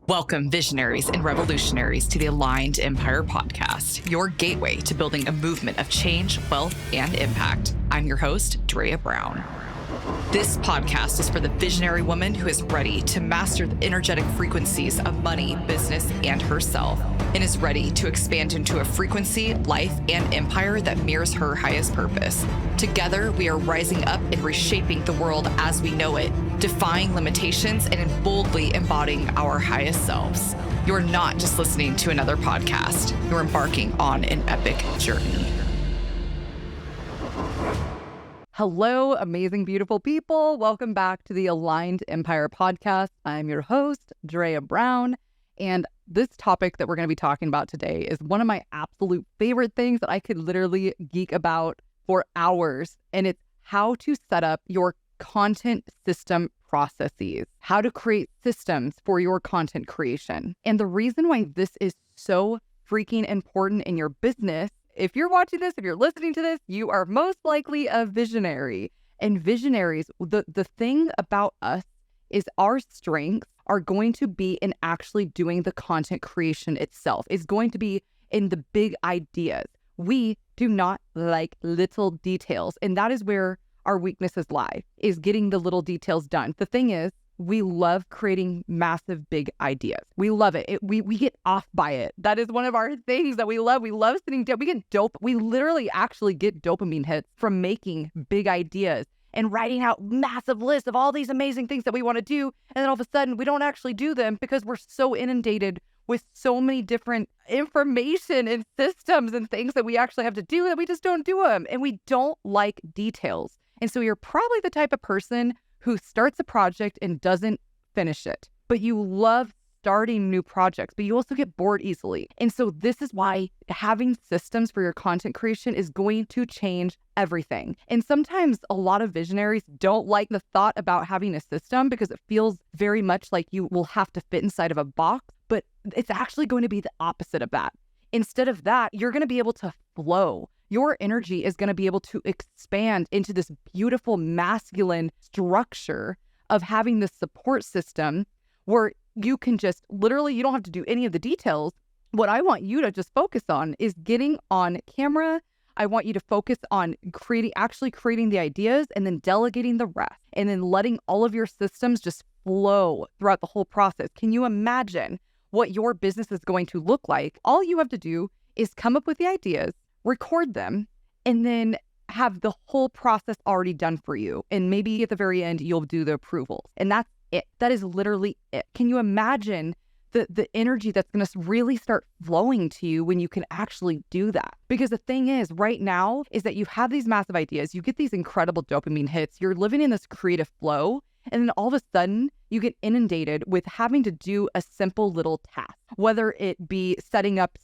Welcome, visionaries and revolutionaries, to the Aligned Empire podcast, your gateway to building a movement of change, wealth, and impact. I'm your host, Drea Brown. This podcast is for the visionary woman who is ready to master the energetic frequencies of money, business, and herself, and is ready to expand into a frequency, life, and empire that mirrors her highest purpose. Together, we are rising up and reshaping the world as we know it, defying limitations and boldly embodying our highest selves. You're not just listening to another podcast. You're embarking on an epic journey. Hello, amazing, beautiful people. Welcome back to the Aligned Empire podcast. I'm your host, Drea Brown. And this topic that we're going to be talking about today is one of my absolute favorite things that I could literally geek about for hours. And it's how to set up your content system processes, how to create systems for your content creation. And the reason why this is so freaking important in your business, if you're watching this, if you're listening to this, you are most likely a visionary. And visionaries, the thing about us is our strengths are going to be in actually doing the content creation itself. It's going to be in the big ideas. We do not like little details. And that is where our weaknesses lie, is getting the little details done. The thing is, we love creating massive, big ideas. We love it. We get off by it. That is one of our things that we love. We love sitting down. We get dope. We literally actually get dopamine hits from making big ideas and writing out massive lists of all these amazing things that we want to do. And then all of a sudden, we don't actually do them because we're so inundated with so many different information and systems and things that we actually have to do that we just don't do them. And we don't like details. And so you're probably the type of person who starts a project and doesn't finish it, but you love starting new projects, but you also get bored easily. And so this is why having systems for your content creation is going to change everything. And sometimes a lot of visionaries don't like the thought about having a system because it feels very much like you will have to fit inside of a box, but it's actually going to be the opposite of that. Instead of that, you're going to be able to flow. Your energy is going to be able to expand into this beautiful masculine structure of having this support system where you can just literally, you don't have to do any of the details. What I want you to just focus on is getting on camera. I want you to focus on actually creating the ideas and then delegating the rest and then letting all of your systems just flow throughout the whole process. Can you imagine what your business is going to look like? All you have to do is come up with the ideas, record them, and then have the whole process already done for you. And maybe at the very end, you'll do the approvals. And that's it. That is literally it. Can you imagine the energy that's going to really start flowing to you when you can actually do that? Because the thing is, right now, is that you have these massive ideas, you get these incredible dopamine hits, you're living in this creative flow, and then all of a sudden, you get inundated with having to do a simple little task, whether it be setting up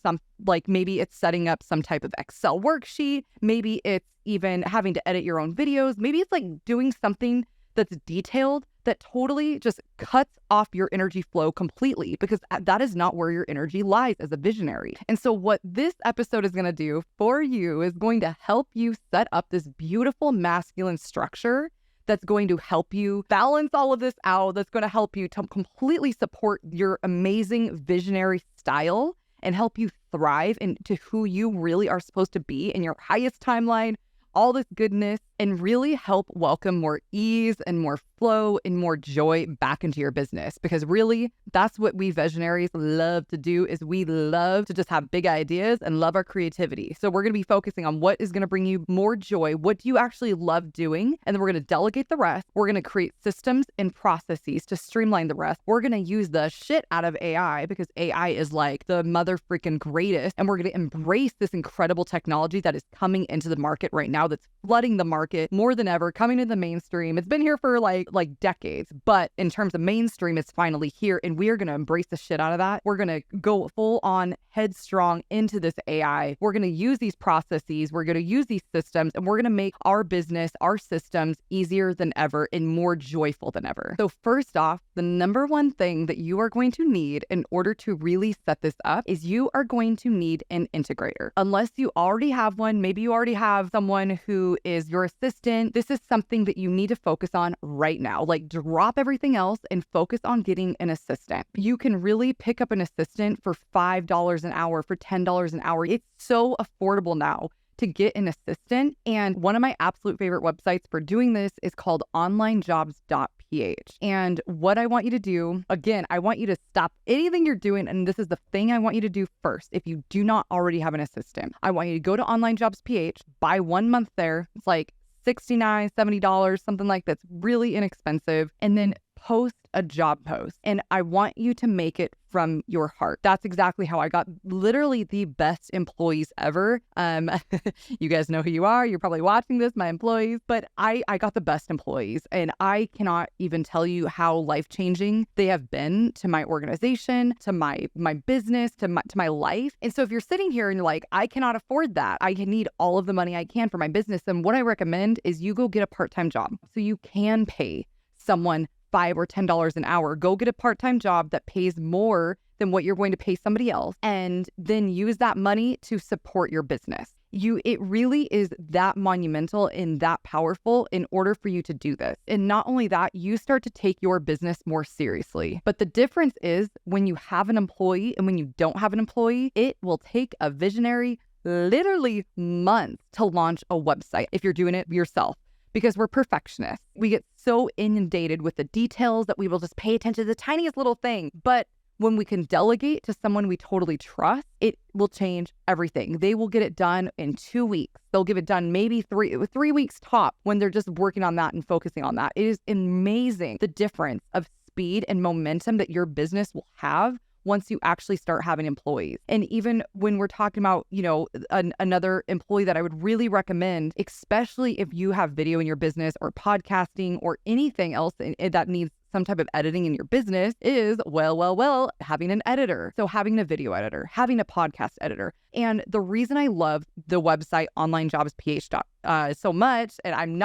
maybe it's setting up some type of Excel worksheet, maybe it's even having to edit your own videos, maybe it's like doing something that's detailed that totally just cuts off your energy flow completely, because that is not where your energy lies as a visionary. And so what this episode is going to do for you is going to help you set up this beautiful masculine structure that's going to help you balance all of this out, that's going to help you to completely support your amazing visionary style and help you thrive into who you really are supposed to be in your highest timeline, all this goodness, and really help welcome more ease and more flow and more joy back into your business. Because really, that's what we visionaries love to do, is we love to just have big ideas and love our creativity. So we're going to be focusing on what is going to bring you more joy. What do you actually love doing? And then we're going to delegate the rest. We're going to create systems and processes to streamline the rest. We're going to use the shit out of AI, because AI is like the mother freaking greatest. And we're going to embrace this incredible technology that is coming into the market right now, that's flooding the market more than ever, coming to the mainstream. It's been here for like decades, but in terms of mainstream, it's finally here, and we are going to embrace the shit out of that. We're going to go full on headstrong into this AI. We're going to use these processes, we're going to use these systems, and we're going to make our business, our systems easier than ever and more joyful than ever. So first off, the number one thing that you are going to need in order to really set this up is you are going to need an integrator. Unless you already have one, maybe you already have someone who is your assistant, this is something that you need to focus on right now. Like drop everything else and focus on getting an assistant. You can really pick up an assistant for $5 an hour, for $10 an hour. It's so affordable now to get an assistant. And one of my absolute favorite websites for doing this is called onlinejobs.ph. And what I want you to do, again, I want you to stop anything you're doing. And this is the thing I want you to do first. If you do not already have an assistant, I want you to go to onlinejobs.ph, buy 1 month there. It's like $69, $70, something like that's really inexpensive. And then post a job post. And I want you to make it from your heart. That's exactly how I got literally the best employees ever. You guys know who you are. You're probably watching this, my employees, but I got the best employees, and I cannot even tell you how life-changing they have been to my organization, to my business, to my life. And so if you're sitting here and you're like, I cannot afford that, I need all of the money I can for my business, then what I recommend is you go get a part-time job so you can pay someone $5 or $10 an hour. Go get a part-time job that pays more than what you're going to pay somebody else, and then use that money to support your business. It really is that monumental and that powerful in order for you to do this. And not only that, you start to take your business more seriously. But the difference is when you have an employee and when you don't have an employee, it will take a visionary literally months to launch a website if you're doing it yourself. Because we're perfectionists. We get so inundated with the details that we will just pay attention to the tiniest little thing. But when we can delegate to someone we totally trust, it will change everything. They will get it done in 2 weeks. They'll give it done maybe 3 weeks top when they're just working on that and focusing on that. It is amazing the difference of speed and momentum that your business will have once you actually start having employees. And even when we're talking about, another employee that I would really recommend, especially if you have video in your business or podcasting or anything else that needs some type of editing in your business, is, having an editor. So having a video editor, having a podcast editor. And the reason I love the website onlinejobsph so much, and I'm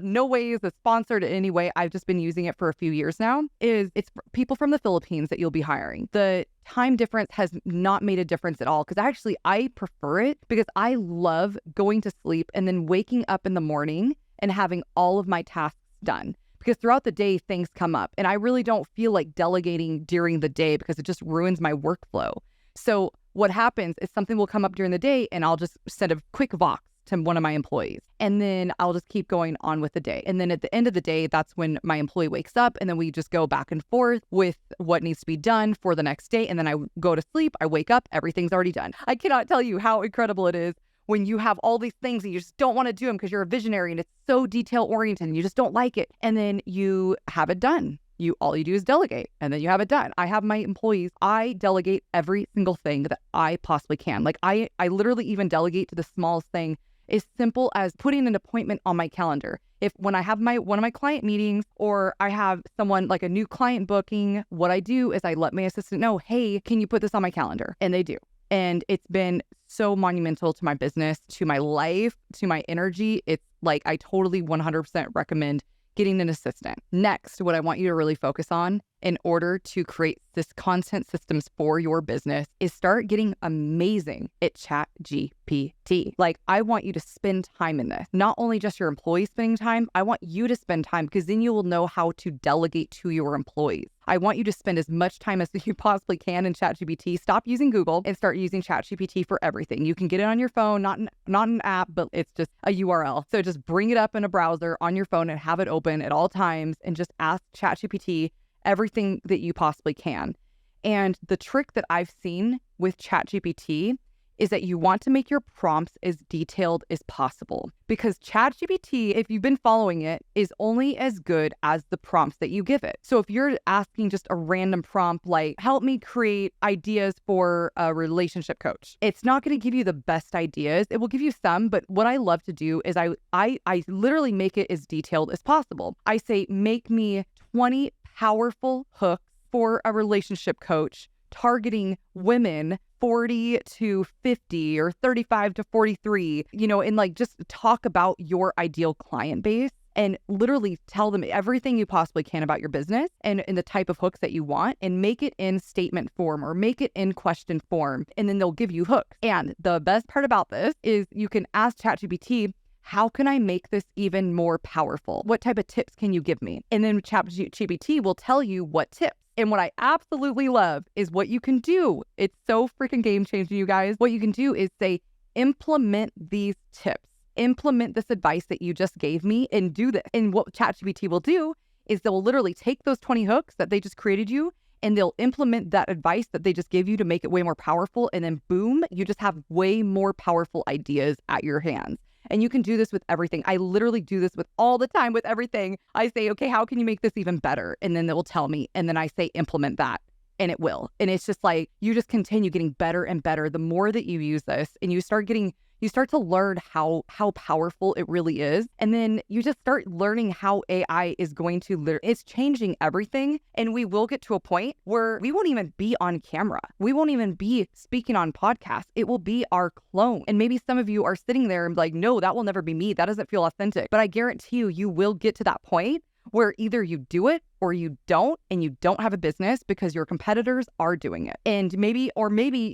no way is it sponsored in any way, I've just been using it for a few years now, is it's people from the Philippines that you'll be hiring. The time difference has not made a difference at all, because I prefer it because I love going to sleep and then waking up in the morning and having all of my tasks done. Because throughout the day, things come up, and I really don't feel like delegating during the day because it just ruins my workflow. So what happens is something will come up during the day, and I'll just send a quick Vox to one of my employees, and then I'll just keep going on with the day. And then at the end of the day, that's when my employee wakes up, and then we just go back and forth with what needs to be done for the next day. And then I go to sleep, I wake up, everything's already done. I cannot tell you how incredible it is when you have all these things and you just don't want to do them because you're a visionary and it's so detail oriented and you just don't like it. And then you have it done. All you do is delegate, and then you have it done. I have my employees, I delegate every single thing that I possibly can. Like I literally even delegate to the smallest thing, as simple as putting an appointment on my calendar. When I have one of my client meetings, or I have someone like a new client booking, what I do is I let my assistant know, hey, can you put this on my calendar? And they do. And it's been so monumental to my business, to my life, to my energy. It's like I totally 100% recommend getting an assistant. Next, what I want you to really focus on in order to create this content systems for your business is start getting amazing at ChatGPT. Like, I want you to spend time in this. Not only just your employees spending time, I want you to spend time, because then you will know how to delegate to your employees. I want you to spend as much time as you possibly can in ChatGPT. Stop using Google and start using ChatGPT for everything. You can get it on your phone, not an app, but it's just a URL. So just bring it up in a browser on your phone and have it open at all times and just ask ChatGPT everything that you possibly can. And the trick that I've seen with ChatGPT is that you want to make your prompts as detailed as possible, because ChatGPT, if you've been following it, is only as good as the prompts that you give it. So if you're asking just a random prompt like, help me create ideas for a relationship coach, it's not going to give you the best ideas. It will give you some, but what I love to do is I literally make it as detailed as possible. I say, make me 20 powerful hooks for a relationship coach targeting women 40 to 50 or 35 to 43, and like just talk about your ideal client base and literally tell them everything you possibly can about your business and the type of hooks that you want, and make it in statement form or make it in question form. And then they'll give you hooks. And the best part about this is you can ask ChatGPT, how can I make this even more powerful? What type of tips can you give me? And then ChatGPT will tell you what tips. And what I absolutely love is what you can do. It's so freaking game changing, you guys. What you can do is say, implement these tips, implement this advice that you just gave me and do this. And what ChatGPT will do is they'll literally take those 20 hooks that they just created you and they'll implement that advice that they just gave you to make it way more powerful. And then boom, you just have way more powerful ideas at your hands. And you can do this with everything. I literally do this with all the time with everything. I say, okay, how can you make this even better? And then they will tell me. And then I say, implement that. And it will. And it's just like, you just continue getting better and better. The more that you use this and you start to learn how powerful it really is. And then you just start learning how AI is going to, it's changing everything. And we will get to a point where we won't even be on camera. We won't even be speaking on podcasts. It will be our clone. And maybe some of you are sitting there and like, no, that will never be me. That doesn't feel authentic. But I guarantee you, you will get to that point where either you do it or you don't, and you don't have a business because your competitors are doing it. And maybe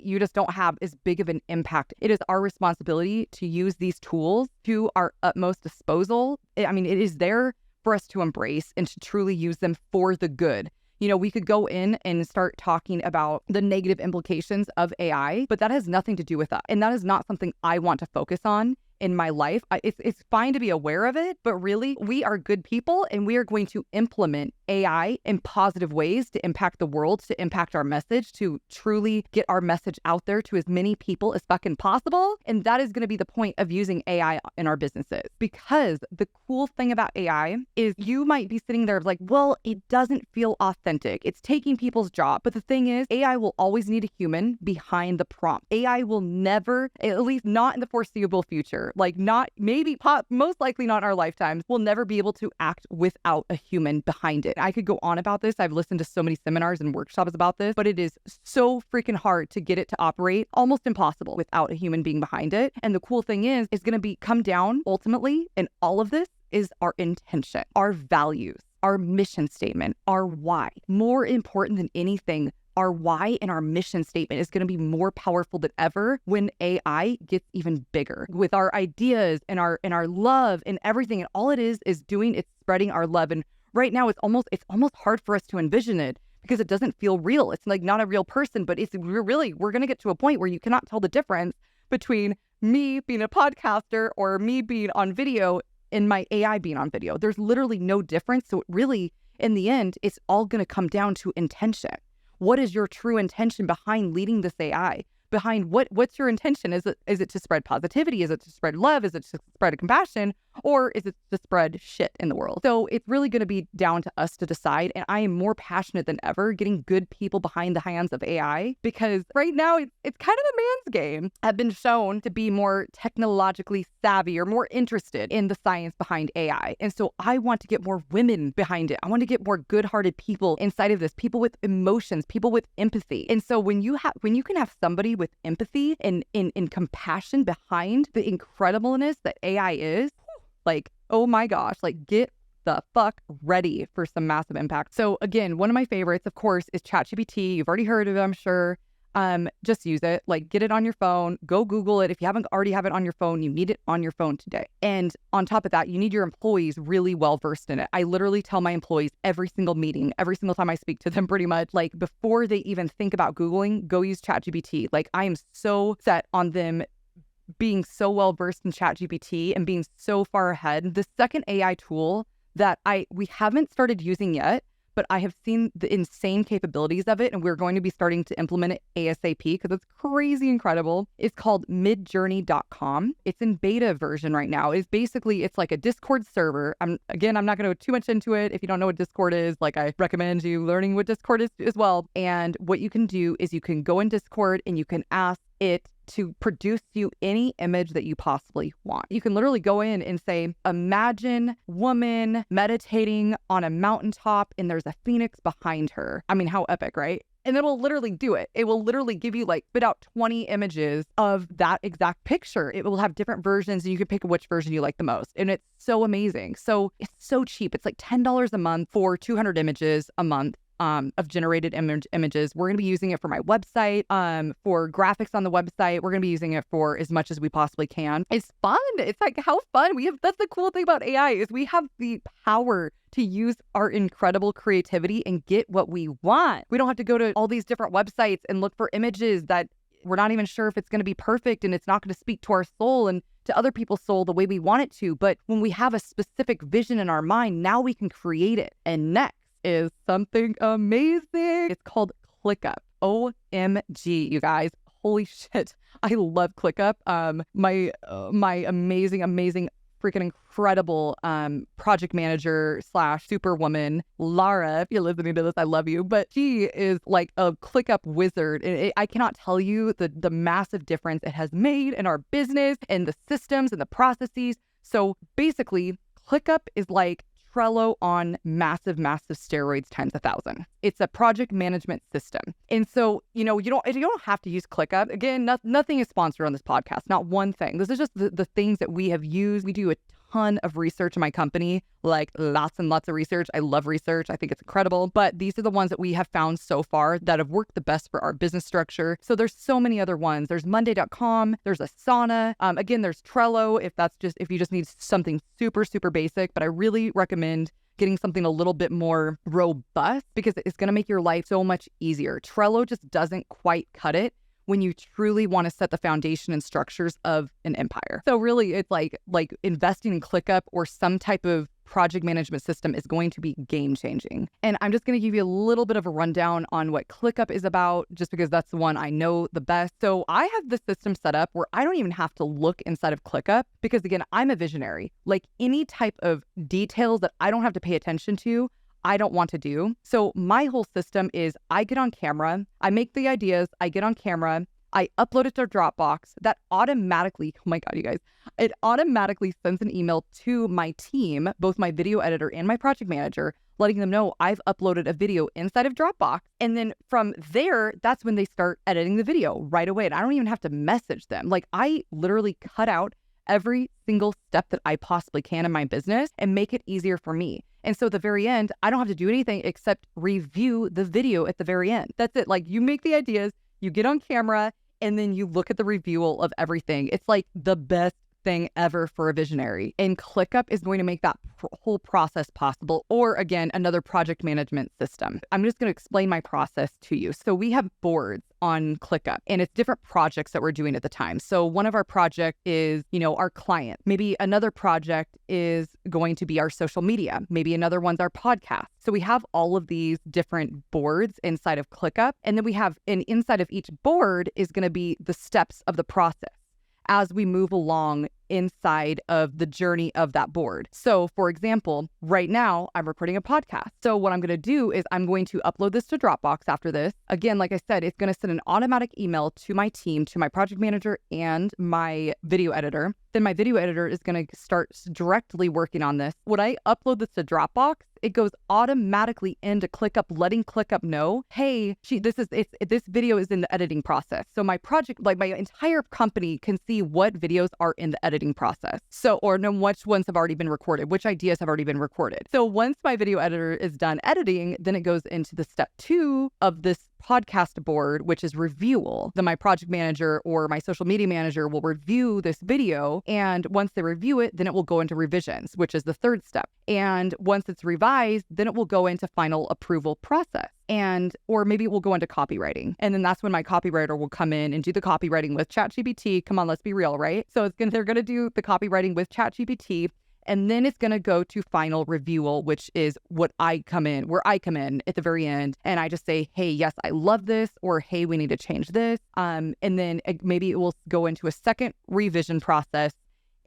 you just don't have as big of an impact. It is our responsibility to use these tools to our utmost disposal. I mean, it is there for us to embrace and to truly use them for the good. You know, we could go in and start talking about the negative implications of AI, but that has nothing to do with us. And that is not something I want to focus on in my life. It's fine to be aware of it, but really we are good people and we are going to implement AI in positive ways to impact the world, to impact our message, to truly get our message out there to as many people as fucking possible. And that is going to be the point of using AI in our businesses. Because the cool thing about AI is you might be sitting there like, well, it doesn't feel authentic. It's taking people's job. But the thing is, AI will always need a human behind the prompt. AI will never, at least not in the foreseeable future, like not, maybe, most likely not in our lifetimes, will never be able to act without a human behind it. I could go on about this. I've listened to so many seminars and workshops about this, but it is so freaking hard to get it to operate, almost impossible without a human being behind it. And the cool thing is going to come down ultimately, and all of this is our intention, our values, our mission statement, our why. More important than anything, our why and our mission statement is going to be more powerful than ever when AI gets even bigger. With our ideas and our love and everything, and all it is doing, it's spreading our love. And right now, it's almost hard for us to envision it because it doesn't feel real. It's like not a real person, but we're going to get to a point where you cannot tell the difference between me being a podcaster or me being on video and my AI being on video. There's literally no difference. So it really, in the end, it's all going to come down to intention. What is your true intention behind leading this AI? Behind what's your intention? Is it to spread positivity? Is it to spread love? Is it to spread compassion? Or is it to spread shit in the world? So it's really going to be down to us to decide. And I am more passionate than ever getting good people behind the hands of AI, because right now it's kind of a man's game. I've been shown to be more technologically savvy or more interested in the science behind AI. And so I want to get more women behind it. I want to get more good-hearted people inside of this, people with emotions, people with empathy. And so when you can have somebody with empathy and compassion behind the incredibleness that AI is, like, oh my gosh, like get the fuck ready for some massive impact. So again, one of my favorites, of course, is ChatGPT. You've already heard of it, I'm sure. Just use it, like get it on your phone, go Google it. If you haven't already have it on your phone, you need it on your phone today. And on top of that, you need your employees really well versed in it. I literally tell my employees every single meeting, every single time I speak to them, pretty much, like before they even think about Googling, go use ChatGPT. Like I am so set on them being so well versed in ChatGPT and being so far ahead. The second AI tool that we haven't started using yet, but I have seen the insane capabilities of it, and we're going to be starting to implement it ASAP because it's crazy incredible. It's called midjourney.com. It's in beta version right now. It's like a Discord server. I'm not going to go too much into it. If you don't know what Discord is, like I recommend you learning what Discord is as well. And what you can do is you can go in Discord and you can ask it to produce you any image that you possibly want. You can literally go in and say, imagine woman meditating on a mountaintop and there's a phoenix behind her. I mean, how epic, right? And it will literally do it. It will literally give you spit out 20 images of that exact picture. It will have different versions and you can pick which version you like the most. And it's so amazing. So it's so cheap. It's like $10 a month for 200 images a month. of generated images. We're going to be using it for my website, for graphics on the website. We're going to be using it for as much as we possibly can. It's fun. It's like, how fun that's the cool thing about AI is we have the power to use our incredible creativity and get what we want. We don't have to go to all these different websites and look for images that we're not even sure if it's going to be perfect and it's not going to speak to our soul and to other people's soul the way we want it to. But when we have a specific vision in our mind, now we can create it. And next is something amazing. It's called ClickUp. OMG, you guys. Holy shit. I love ClickUp. My amazing freaking incredible project manager / superwoman, Lara, if you're listening to this, I love you. But she is like a ClickUp wizard. I cannot tell you the massive difference it has made in our business and the systems and the processes. So basically, ClickUp is like Trello on massive steroids times 1,000. It's a project management system. And so, you don't have to use ClickUp. Again, nothing is sponsored on this podcast, not one thing. This is just the things that we have used. We do a ton of research in my company, like lots and lots of research. I love research. I think it's incredible. But these are the ones that we have found so far that have worked the best for our business structure. So there's so many other ones. There's Monday.com. There's Asana. Again, there's Trello if you just need something super, super basic. But I really recommend getting something a little bit more robust because it's going to make your life so much easier. Trello just doesn't quite cut it when you truly want to set the foundation and structures of an empire. So really, it's like investing in ClickUp or some type of project management system is going to be game changing. And I'm just going to give you a little bit of a rundown on what ClickUp is about, just because that's the one I know the best. So I have the system set up where I don't even have to look inside of ClickUp because, again, I'm a visionary. Like any type of details that I don't have to pay attention to, I don't want to do. So my whole system is I get on camera, I make the ideas, I get on camera, I upload it to Dropbox. That automatically, oh my God, you guys, it automatically sends an email to my team, both my video editor and my project manager, letting them know I've uploaded a video inside of Dropbox. And then from there, that's when they start editing the video right away. And I don't even have to message them. Like I literally cut out every single step that I possibly can in my business and make it easier for me. And so at the very end, I don't have to do anything except review the video at the very end. That's it. Like you make the ideas, you get on camera, and then you look at the review of everything. It's like the best thing ever for a visionary. And ClickUp is going to make that whole process possible. Or again, another project management system. I'm just going to explain my process to you. So we have boards on ClickUp and it's different projects that we're doing at the time. So one of our projects is, our client. Maybe another project is going to be our social media. Maybe another one's our podcast. So we have all of these different boards inside of ClickUp. And then we have inside of each board is going to be the steps of the process as we move along inside of the journey of that board. So for example, right now I'm recording a podcast. So what I'm going to do is I'm going to upload this to Dropbox after this. Again, like I said, it's going to send an automatic email to my team, to my project manager and my video editor. Then my video editor is going to start directly working on this. When I upload this to Dropbox, it goes automatically into ClickUp, letting ClickUp know, hey, this video is in the editing process. So my project, like my entire company can see what videos are in the editing process. So, or know which ones have already been recorded, which ideas have already been recorded. So once my video editor is done editing, then it goes into the step 2 of this podcast board, which is reviewal. Then my project manager or my social media manager will review this video. And once they review it, then it will go into revisions, which is the 3rd step. And once it's revised, then it will go into final approval process. Or maybe it will go into copywriting. And then that's when my copywriter will come in and do the copywriting with ChatGPT. Come on, let's be real, right? So they're going to do the copywriting with ChatGPT. And then it's going to go to final reviewal, which is where I come in at the very end. And I just say, hey, yes, I love this, or hey, we need to change this. And then maybe it will go into a second revision process,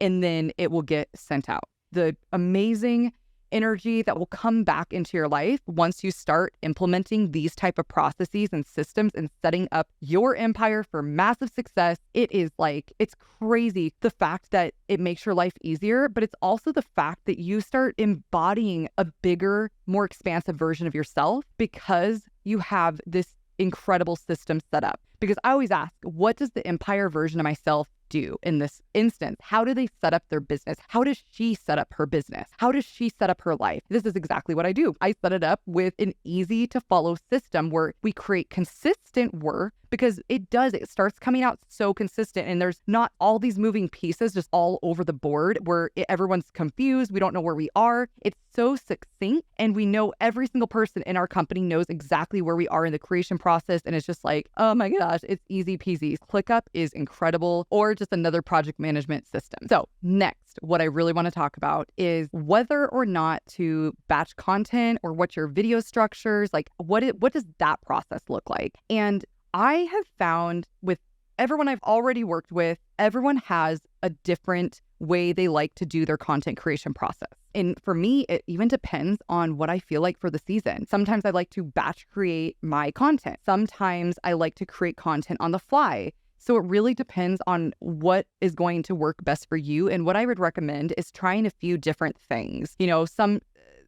and then it will get sent out. The amazing energy that will come back into your life once you start implementing these type of processes and systems and setting up your empire for massive success. It's crazy the fact that it makes your life easier, but it's also the fact that you start embodying a bigger, more expansive version of yourself because you have this incredible system set up. Because I always ask, what does the empire version of myself do in this instance? How do they set up their business? How does she set up her business? How does she set up her life? This is exactly what I do. I set it up with an easy to follow system where we create consistent work, because it starts coming out so consistent, and there's not all these moving pieces just all over the board where everyone's confused. We don't know where we are. It's so succinct, and we know every single person in our company knows exactly where we are in the creation process. And it's just like, oh my gosh, it's easy peasy. ClickUp is incredible, or just another project management system. So next, what I really want to talk about is whether or not to batch content, or what your video structures, like what does that process look like? And I have found with everyone I've already worked with, everyone has a different way they like to do their content creation process. And for me, it even depends on what I feel like for the season. Sometimes I like to batch create my content. Sometimes I like to create content on the fly. So it really depends on what is going to work best for you. And what I would recommend is trying a few different things. Some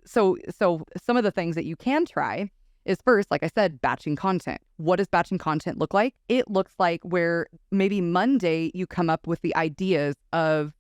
of the things that you can try is, first, like I said, batching content. What does batching content look like? It looks like where maybe Monday you come up with the ideas of,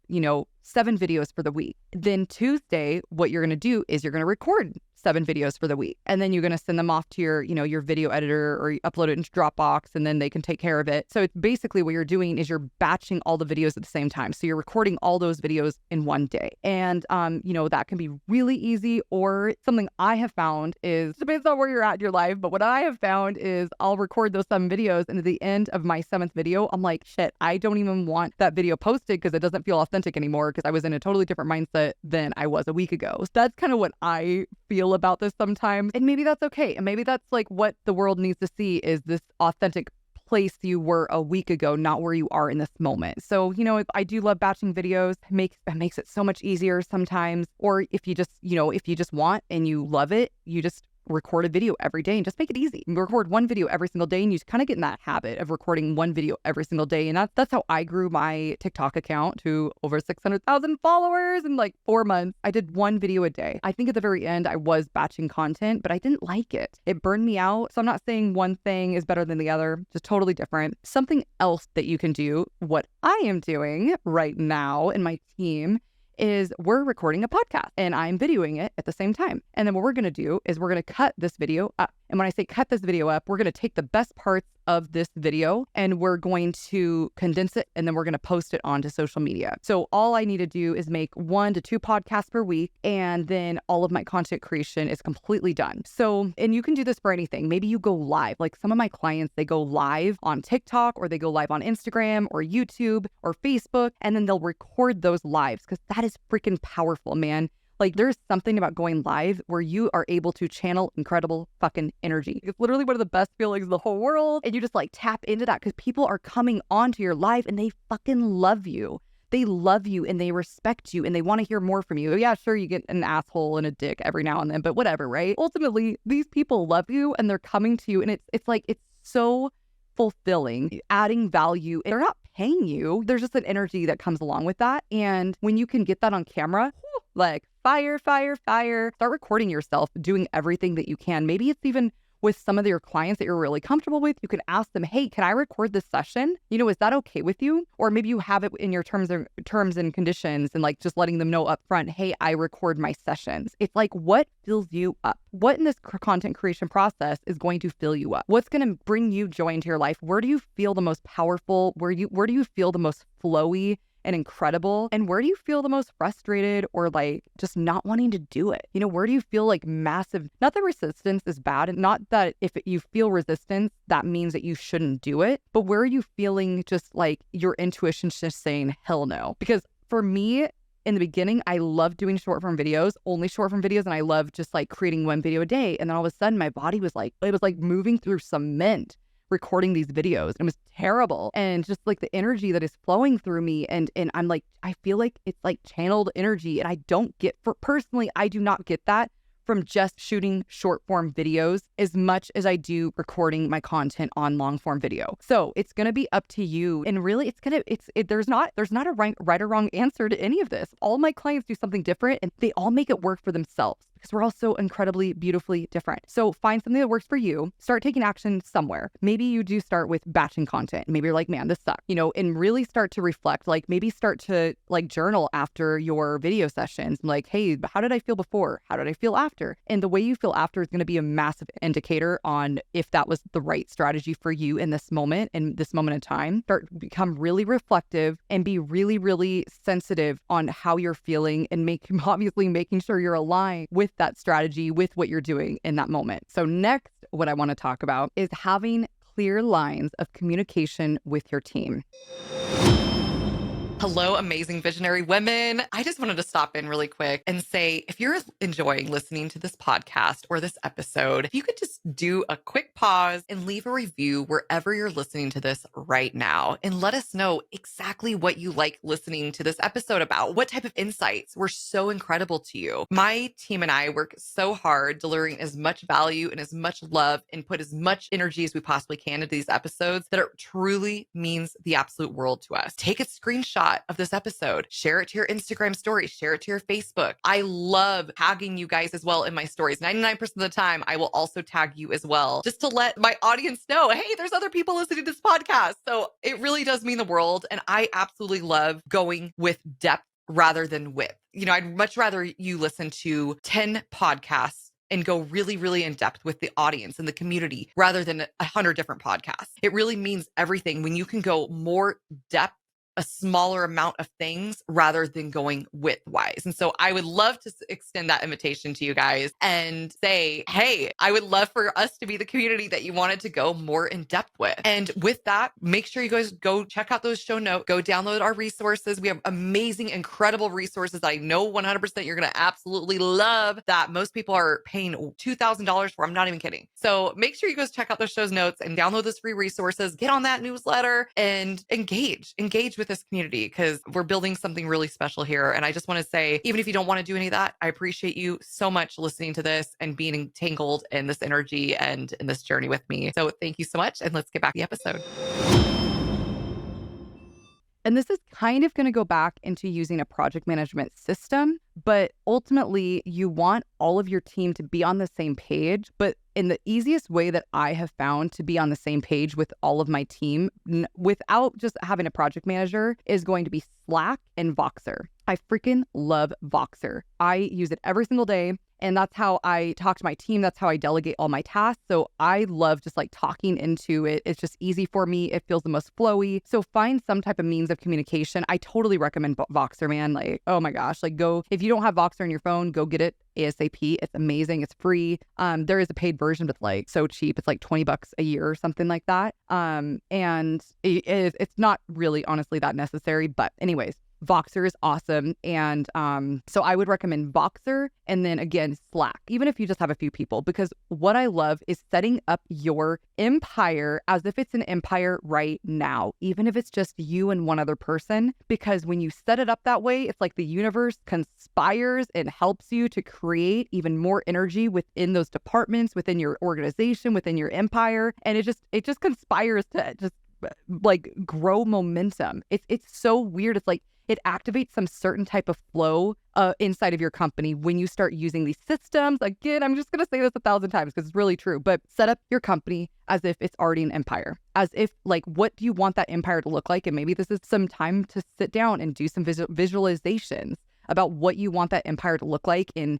7 videos for the week. Then Tuesday, what you're going to do is you're going to record 7 videos for the week. And then you're going to send them off to your video editor, or you upload it into Dropbox, and then they can take care of it. So it's basically what you're doing is you're batching all the videos at the same time. So you're recording all those videos in one day. And, that can be really easy, or something I have found is, depends on where you're at in your life, but what I have found is I'll record those 7 videos, and at the end of my 7th video, I'm like, shit, I don't even want that video posted because it doesn't feel authentic anymore, because I was in a totally different mindset than I was a week ago. So that's kind of what I feel about this sometimes. And maybe that's okay. And maybe that's like what the world needs to see, is this authentic place you were a week ago, not where you are in this moment. So, I do love batching videos. It makes it so much easier sometimes. Or if you just want and you love it, you just record a video every day and just make it easy. Record one video every single day, and you kind of get in that habit of recording one video every single day. And that's how I grew my TikTok account to over 600,000 followers in like 4 months. I did one video a day. I think at the very end I was batching content, but I didn't like it. It burned me out. So I'm not saying one thing is better than the other, just totally different. Something else that you can do, what I am doing right now in my team, is we're recording a podcast and I'm videoing it at the same time. And then what we're going to do is we're going to cut this video up. And when I say cut this video up, we're going to take the best parts of this video and we're going to condense it, and then we're going to post it onto social media. So all I need to do is make 1 to 2 podcasts per week, and then all of my content creation is completely done. So, and you can do this for anything. Maybe you go live. Like some of my clients, they go live on TikTok, or they go live on Instagram or YouTube or Facebook, and then they'll record those lives, because that is freaking powerful, man. Like there's something about going live where you are able to channel incredible fucking energy. It's literally one of the best feelings in the whole world. And you just like tap into that because people are coming onto your live and they fucking love you. They love you and they respect you and they want to hear more from you. Yeah, sure, you get an asshole and a dick every now and then, but whatever, right? Ultimately, these people love you and they're coming to you, and it's so fulfilling, adding value. They're not paying you. There's just an energy that comes along with that. And when you can get that on camera, like fire. Start recording yourself doing everything that you can. Maybe it's even with some of your clients that you're really comfortable with. You can ask them, hey, can I record this session? Is that okay with you? Or maybe you have it in your terms and conditions, and like just letting them know up front, hey, I record my sessions. It's like, what fills you up? What in this content creation process is going to fill you up? What's going to bring you joy into your life? Where do you feel the most powerful? Where do you feel the most flowy and incredible? And where do you feel the most frustrated or like just not wanting to do it? Where do you feel like massive, not that resistance is bad, and not that if you feel resistance, that means that you shouldn't do it, but where are you feeling just like your intuition's just saying, hell no? Because for me, in the beginning, I loved doing short form videos, only short form videos. And I loved just like creating one video a day. And then all of a sudden my body was like, it was like moving through cement recording these videos. It was terrible. And just like the energy that is flowing through me. And I'm like, I feel like it's like channeled energy. And I don't get, personally, I do not get that from just shooting short form videos as much as I do recording my content on long form video. So it's going to be up to you. And really there's not a right or wrong answer to any of this. All my clients do something different and they all make it work for themselves. because we're all so incredibly, beautifully different. So find something that works for you. Start taking action somewhere. Maybe you do start with batching content. Maybe you're like, man, this sucks, and really start to reflect, like maybe start to like journal after your video sessions. Like, hey, how did I feel before? How did I feel after? And the way you feel after is going to be a massive indicator on if that was the right strategy for you in this moment, in this moment in time. Become really reflective and be really, really sensitive on how you're feeling, and obviously making sure you're aligned with that strategy, with what you're doing in that moment. So next, what I want to talk about is having clear lines of communication with your team. Hello, amazing visionary women. I just wanted to stop in really quick and say, if you're enjoying listening to this podcast or this episode, if you could just do a quick pause and leave a review wherever you're listening to this right now, and let us know exactly what you like listening to this episode about. What type of insights were so incredible to you? My team and I work so hard delivering as much value and as much love and put as much energy as we possibly can into these episodes that it truly means the absolute world to us. Take a screenshot of this episode, share it to your Instagram story, share it to your Facebook. I love tagging you guys as well in my stories. 99% of the time, I will also tag you as well, just to let my audience know, hey, there's other people listening to this podcast. So it really does mean the world. And I absolutely love going with depth rather than width. I'd much rather you listen to 10 podcasts and go really, really in depth with the audience and the community rather than 100 different podcasts. It really means everything when you can go more depth, a smaller amount of things rather than going width-wise. And so I would love to extend that invitation to you guys and say, hey, I would love for us to be the community that you wanted to go more in depth with. And with that, make sure you guys go check out those show notes, go download our resources. We have amazing, incredible resources that I know 100% you're going to absolutely love, that most people are paying $2,000 for. I'm not even kidding. So make sure you guys check out those show notes and download those free resources, get on that newsletter, and engage with this community, because we're building something really special here. And I just want to say, even if you don't want to do any of that, I appreciate you so much listening to this and being entangled in this energy and in this journey with me. So thank you so much. And let's get back to the episode. And this is kind of going to go back into using a project management system, but ultimately you want all of your team to be on the same page. But in the easiest way that I have found to be on the same page with all of my team without just having a project manager is going to be Slack and Voxer. I freaking love Voxer. I use it every single day. And that's how I talk to my team. That's how I delegate all my tasks. So I love just like talking into it. It's just easy for me. It feels the most flowy. So find some type of means of communication. I totally recommend Voxer, man. Like, oh my gosh, like if you don't have Voxer on your phone, go get it ASAP. It's amazing. It's free. There is a paid version, but like so cheap. It's like $20 a year or something like that. And it's not really honestly that necessary. But anyways, Voxer is awesome. And so I would recommend Voxer, and then again, Slack, even if you just have a few people, because what I love is setting up your empire as if it's an empire right now, even if it's just you and one other person, because when you set it up that way, it's like the universe conspires and helps you to create even more energy within those departments, within your organization, within your empire. And it just conspires to just like grow momentum. It's so weird. It's like it activates some certain type of flow inside of your company when you start using these systems. Again, I'm just going to say this 1,000 times because it's really true, but set up your company as if it's already an empire, as if like, what do you want that empire to look like? And maybe this is some time to sit down and do some visualizations about what you want that empire to look like in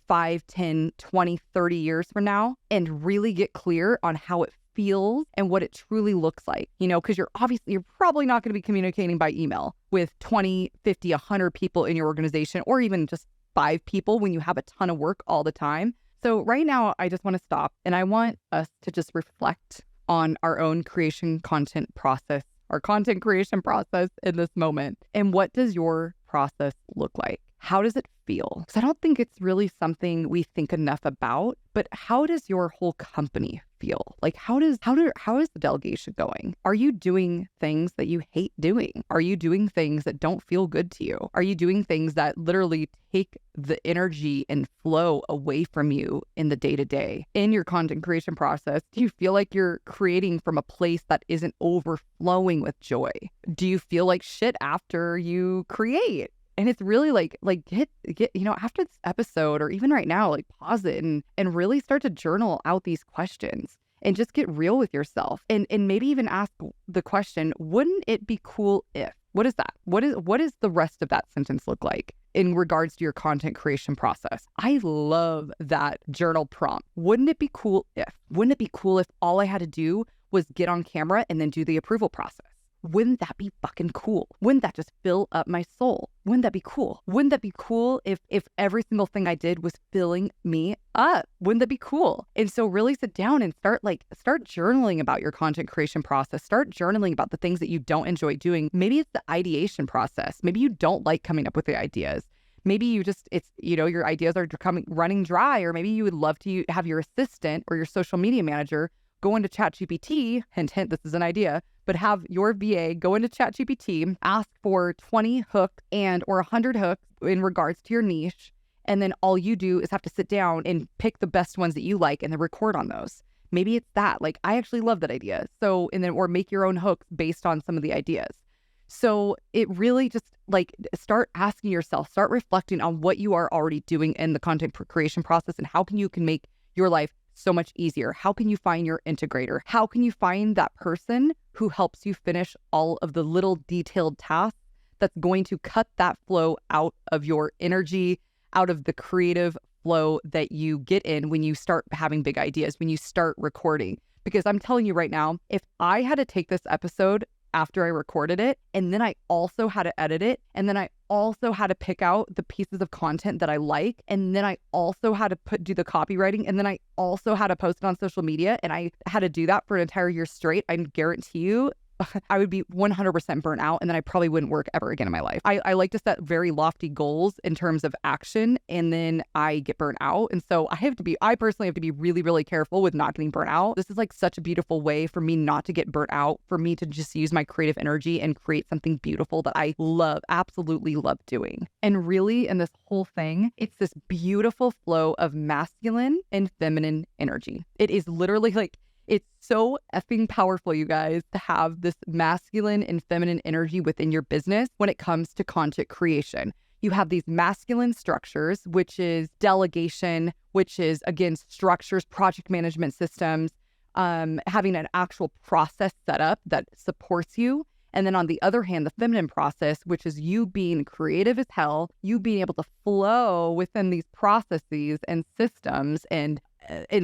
5, 10, 20, 30 years from now, and really get clear on how it feels and what it truly looks like, because you're probably not going to be communicating by email with 20, 50, 100 people in your organization, or even just 5 people when you have a ton of work all the time. So right now, I just want to stop and I want us to just reflect on our own content creation process in this moment. And what does your process look like? How does it feel? Because I don't think it's really something we think enough about, but how does your whole company feel? Like, how is the delegation going? Are you doing things that you hate doing? Are you doing things that don't feel good to you? Are you doing things that literally take the energy and flow away from you in the day-to-day? In your content creation process, do you feel like you're creating from a place that isn't overflowing with joy? Do you feel like shit after you create? And it's really like get, after this episode or even right now, like pause it and really start to journal out these questions and just get real with yourself and maybe even ask the question, wouldn't it be cool if? What is that? What is the rest of that sentence look like in regards to your content creation process? I love that journal prompt. Wouldn't it be cool if? Wouldn't it be cool if all I had to do was get on camera and then do the approval process? Wouldn't that be fucking cool? Wouldn't that just fill up my soul? Wouldn't that be cool? Wouldn't that be cool if every single thing I did was filling me up? Wouldn't that be cool? And so really sit down and start journaling about your content creation process. Start journaling about the things that you don't enjoy doing. Maybe it's the ideation process. Maybe you don't like coming up with the ideas. Maybe you just, your ideas are running dry, or maybe you would love to have your assistant or your social media manager go into ChatGPT, hint, this is an idea, but have your VA go into ChatGPT, ask for 20 hooks or 100 hooks in regards to your niche. And then all you do is have to sit down and pick the best ones that you like and then record on those. Maybe it's that. Like, I actually love that idea. So, or make your own hooks based on some of the ideas. So it really just start asking yourself, start reflecting on what you are already doing in the content creation process and how you can make your life so much easier. How can you find your integrator? How can you find that person who helps you finish all of the little detailed tasks that's going to cut that flow out of your energy, out of the creative flow that you get in when you start having big ideas, when you start recording? Because I'm telling you right now, if I had to take this episode after I recorded it, and then I also had to edit it, and then I also had to pick out the pieces of content that I like, and then I also had to do the copywriting, and then I also had to post it on social media, and I had to do that for an entire year straight, I guarantee you I would be 100% burnt out, and then I probably wouldn't work ever again in my life. I like to set very lofty goals in terms of action, and then I get burnt out. And so I personally have to be really, really careful with not getting burnt out. This is like such a beautiful way for me not to get burnt out, for me to just use my creative energy and create something beautiful that I love, absolutely love doing. And really, in this whole thing, it's this beautiful flow of masculine and feminine energy. It is literally it's so effing powerful, you guys, to have this masculine and feminine energy within your business when it comes to content creation. You have these masculine structures, which is delegation, which is, again, structures, project management systems, having an actual process set up that supports you. And then on the other hand, the feminine process, which is you being creative as hell, you being able to flow within these processes and systems and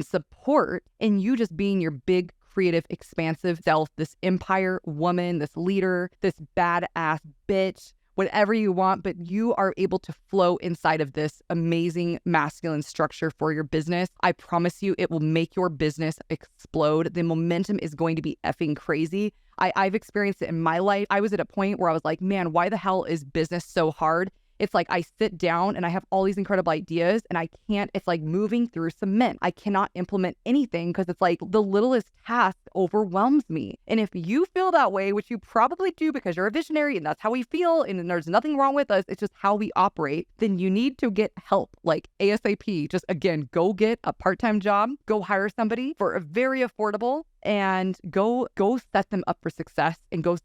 support, and you just being your big, creative, expansive self, this empire woman, this leader, this badass bitch, whatever you want, but you are able to flow inside of this amazing masculine structure for your business. I promise you, it will make your business explode. The momentum is going to be effing crazy. I've experienced it in my life. I was at a point where I was like, man, why the hell is business so hard? It's like I sit down and I have all these incredible ideas and it's like moving through cement. I cannot implement anything because it's like the littlest task overwhelms me. And if you feel that way, which you probably do because you're a visionary and that's how we feel and there's nothing wrong with us, it's just how we operate, then you need to get help like ASAP. Just again, go get a part-time job, go hire somebody for a very affordable and go set them up for success and go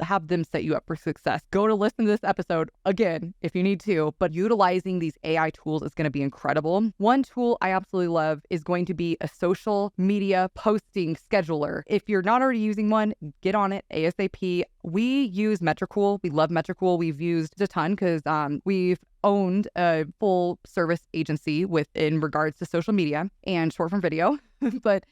have them set you up for success. Go to listen to this episode again if you need to, but utilizing these AI tools is going to be incredible. One tool I absolutely love is going to be a social media posting scheduler. If you're not already using one, get on it ASAP. We use Metricool. We love Metricool. We've used a ton because we've owned a full service agency in regards to social media and short form video, but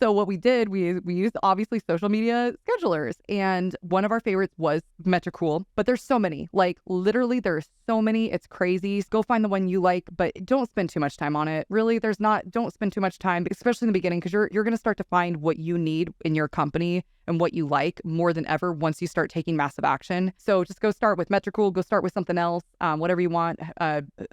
so what we did, we used obviously social media schedulers, and one of our favorites was Metricool, but there's so many, like literally there's so many, it's crazy. Go find the one you like, but don't spend too much time on it. Really, don't spend too much time, especially in the beginning, because you're going to start to find what you need in your company and what you like more than ever once you start taking massive action. So just go start with Metricool, go start with something else, whatever you want.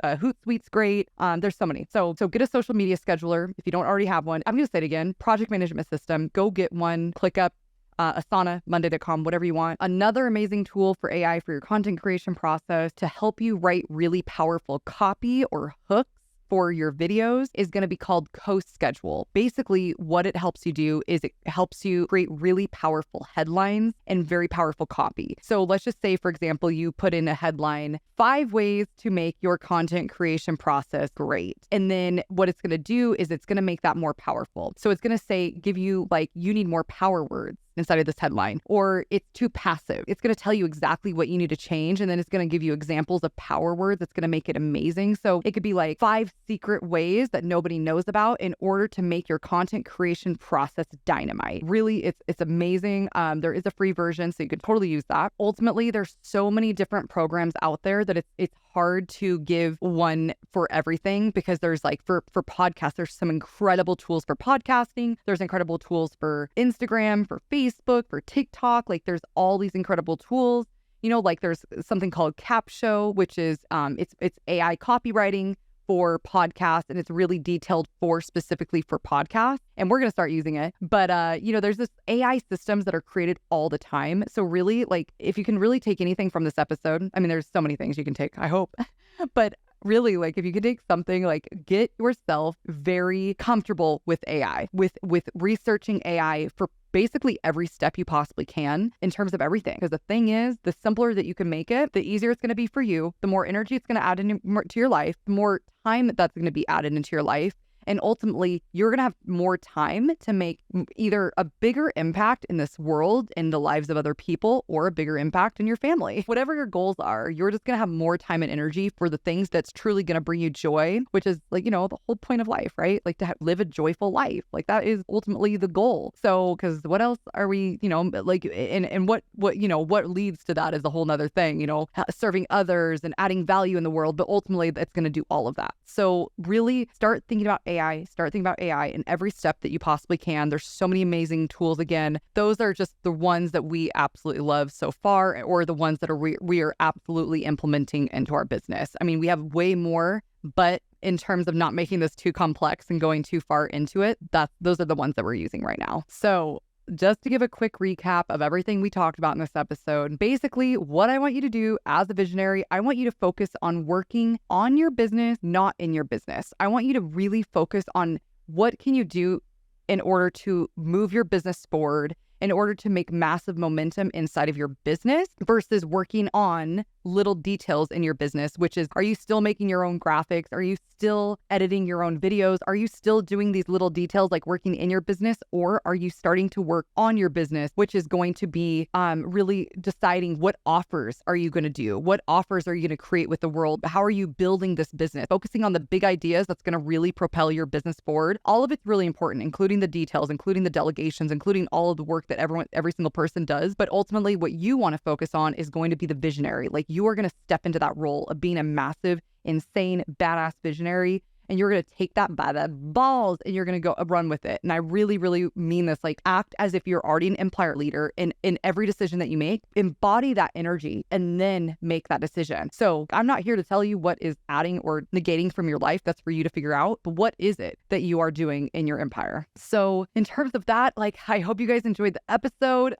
Hootsuite's great. There's so many. So get a social media scheduler if you don't already have one. I'm going to say it again, project management system. Go get one, ClickUp, Asana, Monday.com, whatever you want. Another amazing tool for AI for your content creation process to help you write really powerful copy or hooks for your videos is going to be called co-schedule. Basically, what it helps you do is it helps you create really powerful headlines and very powerful copy. So let's just say, for example, you put in a headline, 5 ways to make your content creation process great. And then what it's going to do is it's going to make that more powerful. So it's going to say, give you like, you need more power words inside of this headline, or it's too passive. It's going to tell you exactly what you need to change. And then it's going to give you examples of power words that's going to make it amazing. So it could be like 5 secret ways that nobody knows about in order to make your content creation process dynamite. Really, it's amazing. There is a free version, so you could totally use that. Ultimately, there's so many different programs out there that it's hard to give one for everything, because there's like for podcasts, there's some incredible tools for podcasting. There's incredible tools for Instagram, for Facebook, for TikTok. Like there's all these incredible tools. You know, like there's something called Capsho, which is it's AI copywriting for podcasts, and it's really detailed specifically for podcasts. And we're going to start using it. But, you know, there's this AI systems that are created all the time. So really, like, if you can really take anything from this episode, I mean, there's so many things you can take, I hope. But really, like, if you could take something, like, get yourself very comfortable with AI, with researching AI for basically every step you possibly can in terms of everything. Because the thing is, the simpler that you can make it, the easier it's going to be for you, the more energy it's going to add into your life, the more time that's going to be added into your life. And ultimately, you're going to have more time to make either a bigger impact in this world, in the lives of other people, or a bigger impact in your family. Whatever your goals are, you're just going to have more time and energy for the things that's truly going to bring you joy, which is like, you know, the whole point of life, right? Like to live a joyful life. Like that is ultimately the goal. So, because what else are we, you know, like, and what, you know, what leads to that is a whole nother thing, you know, serving others and adding value in the world. But ultimately, it's going to do all of that. So really start thinking about AI, in every step that you possibly can. There's so many amazing tools. Again, those are just the ones that we absolutely love so far, or the ones that we are absolutely implementing into our business. I mean, we have way more, but in terms of not making this too complex and going too far into it, those are the ones that we're using right now. So just to give a quick recap of everything we talked about in this episode, basically what I want you to do as a visionary, I want you to focus on working on your business, not in your business. I want you to really focus on what can you do in order to move your business forward, in order to make massive momentum inside of your business, versus working on little details in your business, which is, are you still making your own graphics? Are you still editing your own videos? Are you still doing these little details like working in your business? Or are you starting to work on your business, which is going to be really deciding what offers are you going to do? What offers are you going to create with the world? How are you building this business? Focusing on the big ideas that's going to really propel your business forward. All of it's really important, including the details, including the delegations, including all of the work that every single person does. But ultimately, what you want to focus on is going to be the visionary. Like, you are going to step into that role of being a massive, insane, badass visionary, and you're going to take that by the balls and you're going to go run with it. And I really, really mean this. Like, act as if you're already an empire leader, and in every decision that you make, embody that energy and then make that decision. So I'm not here to tell you what is adding or negating from your life. That's for you to figure out. But what is it that you are doing in your empire? So in terms of that, like, I hope you guys enjoyed the episode.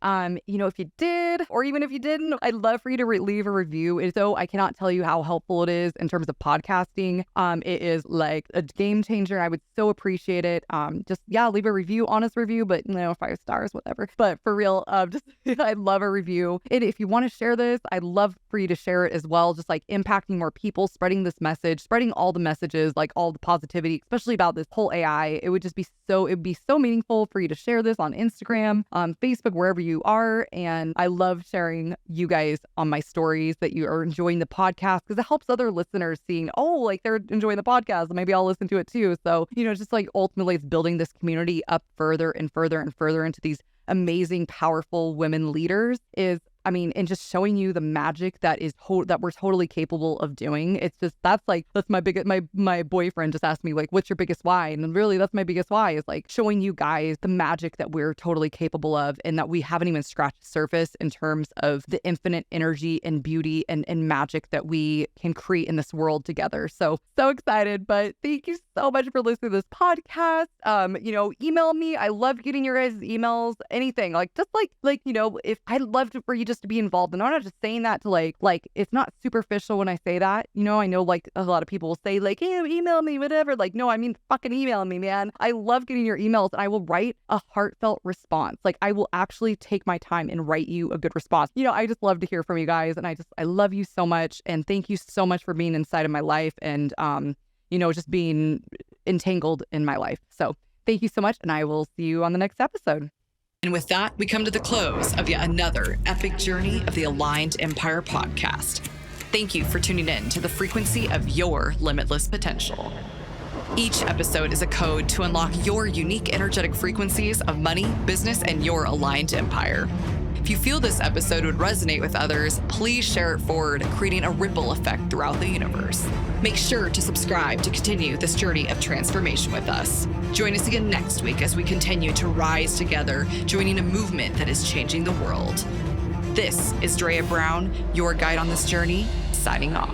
You know, if you did, or even if you didn't, I'd love for you to leave a review. And so I cannot tell you how helpful it is in terms of podcasting. It is like a game changer. I would so appreciate it. Leave a review, honest review, but 5 stars, whatever. But for real, I'd love a review. And if you want to share this, I'd love for you to share it as well. Just like impacting more people, spreading this message, spreading all the messages, like all the positivity, especially about this whole AI. It'd be so meaningful for you to share this on Instagram, on Facebook, wherever you are. And I love sharing you guys on my stories that you are enjoying the podcast, because it helps other listeners seeing, like they're enjoying the podcast. Maybe I'll listen to it too. So, just like ultimately it's building this community up further and further and further into these amazing, powerful women leaders and just showing you the magic that we're totally capable of doing. It's just, that's my boyfriend just asked me, like, what's your biggest why? And really, that's my biggest why, is like showing you guys the magic that we're totally capable of, and that we haven't even scratched the surface in terms of the infinite energy and beauty and magic that we can create in this world together. So excited. But thank you so much for listening to this podcast. Email me. I love getting your guys' emails, anything, like, just if I'd love for you just just to be involved. And I'm not just saying that to like it's not superficial when I say that. You know, I know like a lot of people will say like, hey, email me, whatever. Like, no, I mean, fucking email me, man. I love getting your emails and I will write a heartfelt response. Like I will actually take my time and write you a good response. You know, I just love to hear from you guys. And I love you so much. And thank you so much for being inside of my life and, you know, just being entangled in my life. So thank you so much. And I will see you on the next episode. And with that, we come to the close of yet another epic journey of the Aligned Empire podcast. Thank you for tuning in to the frequency of your limitless potential. Each episode is a code to unlock your unique energetic frequencies of money, business, and your aligned empire. If you feel this episode would resonate with others, please share it forward, creating a ripple effect throughout the universe. Make sure to subscribe to continue this journey of transformation with us. Join us again next week as we continue to rise together, joining a movement that is changing the world. This is Drea Brown, your guide on this journey, signing off.